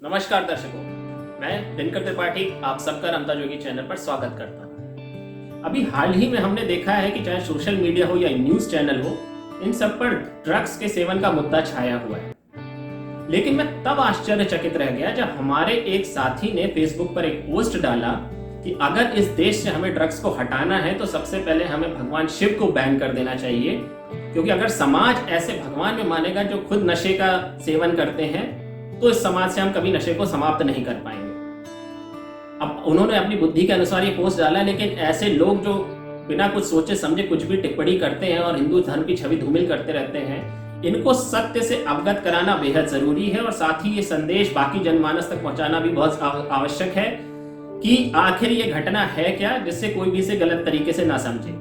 नमस्कार दर्शकों, मैं दिनकर त्रिपाठी आप सबका रमता जोगी चैनल पर स्वागत करता हूँ। अभी हाल ही में हमने देखा है कि चाहे सोशल मीडिया हो या न्यूज़ चैनल हो, इन सब पर ड्रग्स के सेवन का मुद्दा छाया हुआ है। लेकिन मैं तब आश्चर्यचकित रह गया जब हमारे एक साथी ने फेसबुक पर एक पोस्ट डाला कि अगर इस देश से हमें ड्रग्स को हटाना है तो सबसे पहले हमें भगवान शिव को बैन कर देना चाहिए, क्योंकि अगर समाज ऐसे भगवान में मानेगा जो खुद नशे का सेवन करते हैं तो इस समाज से हम कभी नशे को समाप्त नहीं कर पाएंगे। अब उन्होंने अपनी बुद्धि के अनुसार ये पोस्ट डाला, लेकिन ऐसे लोग जो बिना कुछ सोचे समझे कुछ भी टिप्पणी करते हैं और हिंदू धर्म की छवि धूमिल करते रहते हैं, इनको सत्य से अवगत कराना बेहद जरूरी है और साथ ही ये संदेश बाकी जनमानस तक पहुंचाना भी बहुत आवश्यक है कि आखिर ये घटना है क्या, जिससे कोई भी इसे गलत तरीके से ना समझे।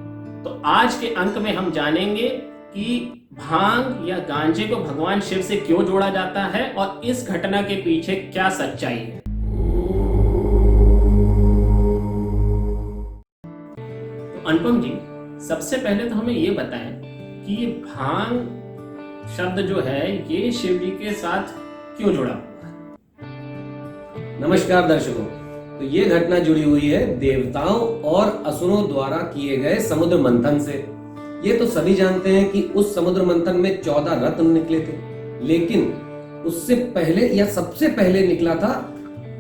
तो आज के अंक में हम जानेंगे कि भांग या गांजे को भगवान शिव से क्यों जोड़ा जाता है और इस घटना के पीछे क्या सच्चाई है। तो अनुपम जी, सबसे पहले तो हमें ये बताएं कि ये भांग शब्द जो है ये शिव जी के साथ क्यों जुड़ा हुआ है। नमस्कार दर्शकों, तो ये घटना जुड़ी हुई है देवताओं और असुरों द्वारा किए गए समुद्र मंथन से। ये तो सभी जानते हैं कि उस समुद्र मंथन में 14 रत्न निकले थे, लेकिन उससे पहले या सबसे पहले निकला था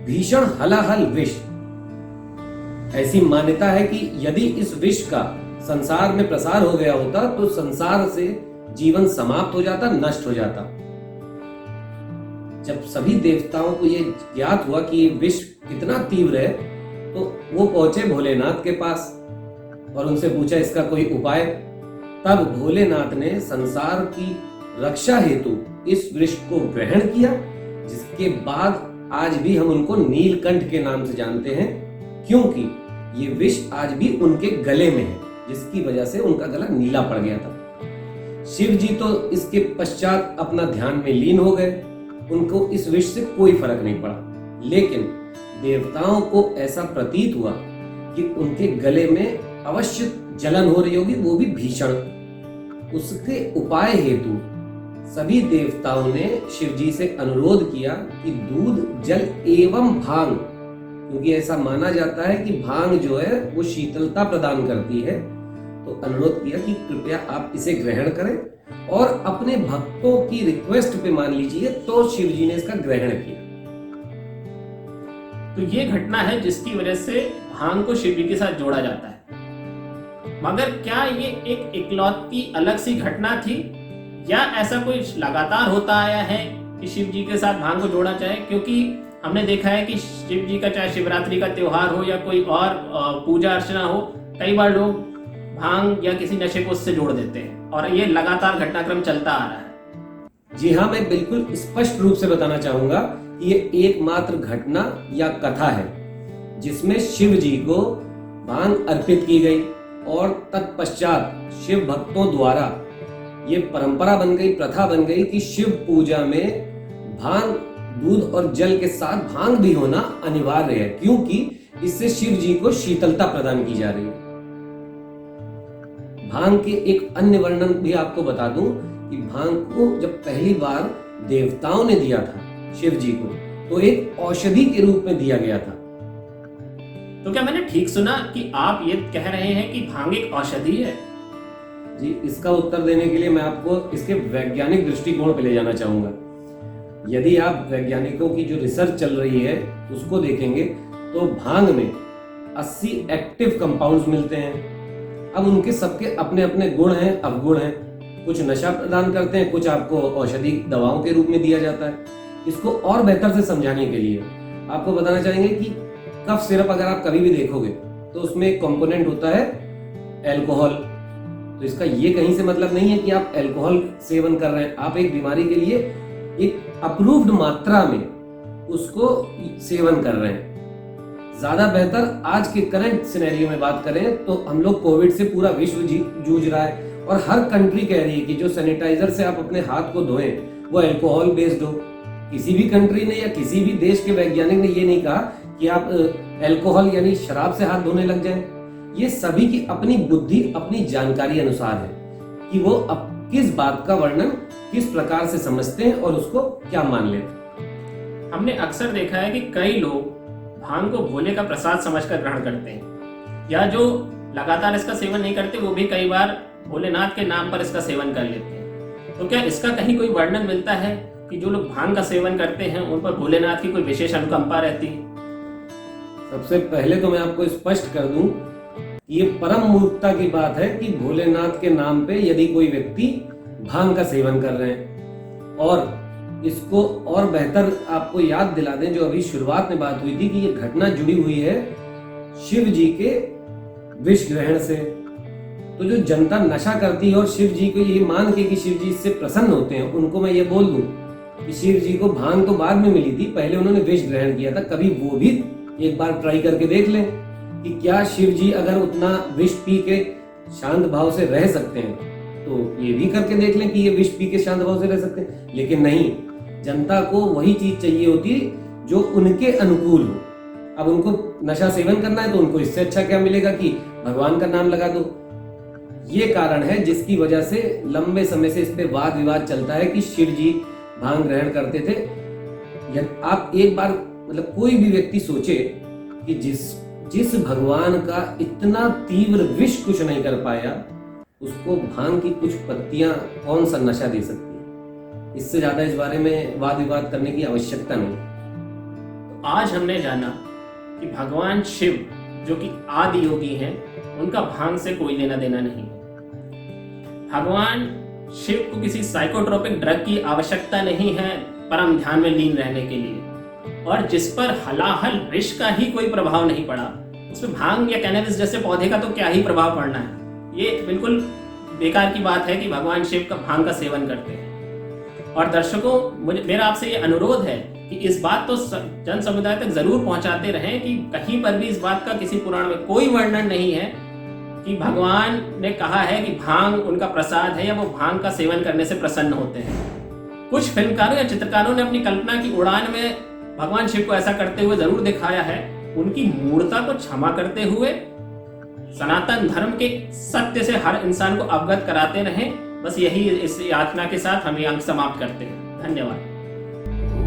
भीषण हलाहल विष। ऐसी मान्यता है कि यदि इस विष का संसार में प्रसार हो गया होता तो संसार से जीवन समाप्त हो जाता, नष्ट हो जाता। जब सभी देवताओं को यह ज्ञात हुआ कि ये विष कितना तीव्र है तो वो पहुंचे भोलेनाथ के पास और उनसे पूछा इसका कोई उपाय। तब भोलेनाथ ने संसार की रक्षा हेतु इस वृक्ष को ग्रहण किया, जिसके बाद आज भी हम उनको नीलकंठ के नाम से जानते हैं, क्योंकि ये विष आज भी उनके गले में है, जिसकी वजह से उनका गला नीला पड़ गया था। शिव जी तो इसके पश्चात अपना ध्यान में लीन हो गए, उनको इस विष से कोई फर्क नहीं पड़ा। लेकिन देवताओं को ऐसा प्रतीत हुआ कि उनके गले में अवश्य जलन हो रही होगी, वो भी भीषण। उसके उपाय हेतु सभी देवताओं ने शिव जी से अनुरोध किया कि दूध, जल एवं भांग, क्योंकि ऐसा माना जाता है कि भांग जो है वो शीतलता प्रदान करती है, तो अनुरोध किया कि कृपया आप इसे ग्रहण करें और अपने भक्तों की रिक्वेस्ट पे मान लीजिए। तो शिव जी ने इसका ग्रहण किया। तो ये घटना है जिसकी वजह से भांग को शिव जी के साथ जोड़ा जाता है। मगर क्या ये एक इकलौती अलग सी घटना थी या ऐसा कोई लगातार होता आया है कि शिव जी के साथ भांग को जोड़ा जाए? क्योंकि हमने देखा है कि शिव जी का चाहे शिवरात्रि का त्योहार हो या कोई और पूजा अर्चना हो, कई बार लोग भांग या किसी नशे को उससे जोड़ देते हैं और ये लगातार घटनाक्रम चलता आ रहा है। जी हाँ, मैं बिल्कुल स्पष्ट रूप से बताना चाहूंगा कि ये एकमात्र घटना या कथा है जिसमें शिव जी को भांग अर्पित की गई और तत्पश्चात शिव भक्तों द्वारा ये परंपरा बन गई, प्रथा बन गई कि शिव पूजा में भांग, दूध और जल के साथ भांग भी होना अनिवार्य है, क्योंकि इससे शिव जी को शीतलता प्रदान की जा रही है। भांग के एक अन्य वर्णन भी आपको बता दूं कि भांग को जब पहली बार देवताओं ने दिया था शिव जी को, तो एक औषधि के रूप में दिया गया था। तो क्या मैंने ठीक सुना कि आप ये कह रहे हैं कि भांग एक औषधि है? जी, इसका उत्तर देने के लिए मैं आपको इसके वैज्ञानिक दृष्टिकोण पे ले जाना चाहूंगा। यदि आप वैज्ञानिकों की जो रिसर्च चल रही है उसको देखेंगे तो भांग में 80 एक्टिव कंपाउंड्स मिलते हैं। अब उनके सबके अपने अपने गुण हैं, अवगुण हैं। कुछ नशा प्रदान करते हैं, कुछ आपको औषधि दवाओं के रूप में दिया जाता है। इसको और बेहतर से समझाने के लिए आपको बताना चाहेंगे कि कफ सिरप अगर आप कभी भी देखोगे तो उसमें एक कंपोनेंट होता है अल्कोहल। तो इसका ये कहीं से मतलब नहीं है कि आप अल्कोहल सेवन कर रहे हैं, आप एक बीमारी के लिए एक अप्रूव्ड मात्रा में उसको सेवन कर रहे हैं। ज्यादा बेहतर आज के करंट सिनेरियो में बात करें तो हम लोग कोविड से पूरा विश्व जूझ रहा है और हर कंट्री कह रही है कि जो सैनिटाइजर से आप अपने हाथ को धोएं वो अल्कोहल बेस्ड हो। किसी भी कंट्री ने या किसी भी देश के वैज्ञानिक ने ये नहीं कहा कि आप अल्कोहल यानी शराब से हाथ धोने लग जाएं। ये सभी की अपनी बुद्धि, अपनी जानकारी अनुसार है कि वो अब किस बात का वर्णन किस प्रकार से समझते हैं और उसको क्या मान लेते हैं। हमने अक्सर देखा है कि कई लोग भांग को भोले का प्रसाद समझकर ग्रहण करते हैं, या जो लगातार इसका सेवन नहीं करते वो भी कई बार भोलेनाथ के नाम पर इसका सेवन कर लेते हैं। तो क्या इसका कहीं कोई वर्णन मिलता है कि जो लोग भांग का सेवन करते हैं उन पर भोलेनाथ की कोई विशेष अनुकंपा रहती है? सबसे पहले तो मैं आपको स्पष्ट कर दूं, ये परम मूर्खता की बात है कि भोलेनाथ के नाम पे यदि कोई व्यक्ति भांग का सेवन कर रहे हैं। और इसको और बेहतर आपको याद दिला दें, जो अभी शुरुआत में बात हुई थी कि ये घटना जुड़ी हुई है शिव जी के विष ग्रहण से। तो जो जनता नशा करती है और शिव जी को ये मान के कि शिव जी इससे प्रसन्न होते हैं, उनको मैं ये बोल दूं कि शिव जी को भांग तो बाद में मिली थी, पहले उन्होंने विष ग्रहण किया था। कभी वो भी एक बार ट्राई करके देख लें कि क्या शिव जी अगर उतना विष पी के शांत भाव से रह सकते हैं, तो ये भी करके देख लें कि ये विष पी के शांत भाव से रह सकते हैं। लेकिन नहीं, जनता को वही चीज चाहिए होती है जो उनके अनुकूल हो। अब उनको नशा सेवन करना है तो उनको इससे अच्छा क्या मिलेगा कि भगवान का नाम लगा दो। ये कारण है जिसकी वजह से लंबे समय से इस पे वाद विवाद चलता है कि शिव जी भांग ग्रहण करते थे। आप एक बार मतलब कोई भी व्यक्ति सोचे कि जिस भगवान का इतना तीव्र विष कुछ नहीं कर पाया, उसको भांग की कुछ पत्तियां कौन सा नशा दे सकती है। इससे ज्यादा इस बारे में वाद विवाद करने की आवश्यकता नहीं। आज हमने जाना कि भगवान शिव जो कि आदि योगी हैं, उनका भांग से कोई लेना देना नहीं है। भगवान शिव को किसी साइकोट्रोपिक ड्रग की आवश्यकता नहीं है परम ध्यान में लीन रहने के लिए, और जिस पर हलाहल विष का ही कोई प्रभाव नहीं पड़ा, उसमें भांग या कैनबिस जैसे पौधे का तो क्या ही प्रभाव पड़ना है। ये बिल्कुल बेकार की बात है कि भगवान शिव का भांग का सेवन करते हैं। और दर्शकों, मेरा आपसे ये अनुरोध है कि इस बात तो जन समुदाय तक जरूर पहुंचाते रहें कि कहीं पर भी इस बात का किसी पुराण में कोई वर्णन नहीं है कि भगवान ने कहा है कि भांग उनका प्रसाद है या वो भांग का सेवन करने से प्रसन्न होते हैं। कुछ फिल्मकारों या चित्रकारों ने अपनी कल्पना की उड़ान में भगवान शिव को ऐसा करते हुए जरूर दिखाया है। उनकी मूर्खता को क्षमा करते हुए सनातन धर्म के सत्य से हर इंसान को अवगत कराते रहें। बस यही इस याचना के साथ हम ये अंक समाप्त करते हैं। धन्यवाद।